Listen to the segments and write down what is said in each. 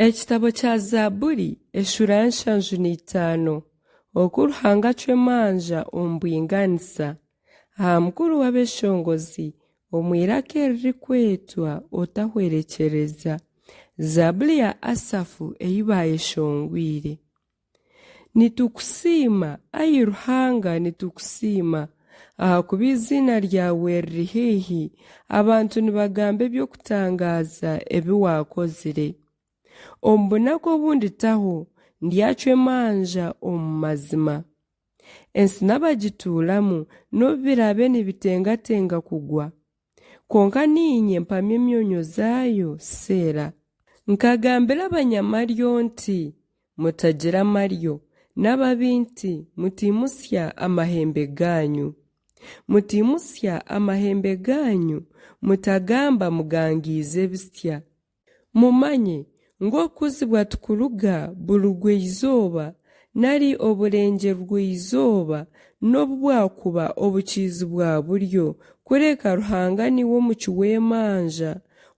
Ekitabo kya Zaaburi eshura ya 75 okuruhanga cw'emanja omu bwinganisa aha mukuru w'abeshongozi omwiraka eririkwetwa otahwerekyereza. Zaaburi ya Asafu ei bayeshongwire. Nitukusiima ayi Ruhanga, nitukusiima ahakuba izina ryawe riri haihi, abantu nibagamba eby'okutangaza ebi wakozire. Omu bunaku obunditaho ndyacw'emanja omu mazima. Ensi n'abagituuramu n'obubirabe nibitengatenga kugwa, konka ninye mpamya emyonyo zaayo seera. Nkagambira abanyamaryo nti mutagira amaryo, n'ababi nti mutimusya amahembe ganyu. Mutimusya amahembe ganyu, mutagamba mugangiize bisya. Mumanye ng'okuzibwa tukuruga burugwa izooba, nari oburengero izooba n'obu bwakuba obukiizi bwa buryo, kureka Ruhanga niwe omuki w'emanja,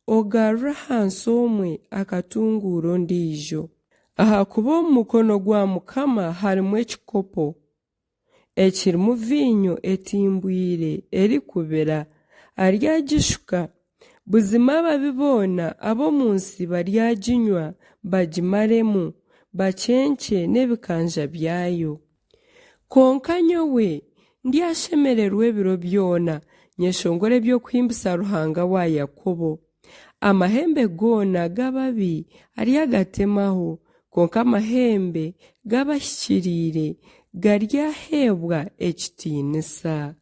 ogarura hansi omwe akatunguura ondiijo. Ahakuba omu mukono gwa Mukama harimu ekikopo ekirimu vinyo etimbwire erikubira, aryagishuka. Buzima ababi boona ab'omu nsi baryaginywa bagimaremu, bakyenkye n'ebikanja byayo. Konka nyowe ndyashemererwa ebiro byona, nyeshongore eby'okuhimbisa Ruhanga wa Yakobo. Amahembe goona g'ababi aryagatemaho, konka amahembe g'abahikiriire garyaheebwa ekitiinisa.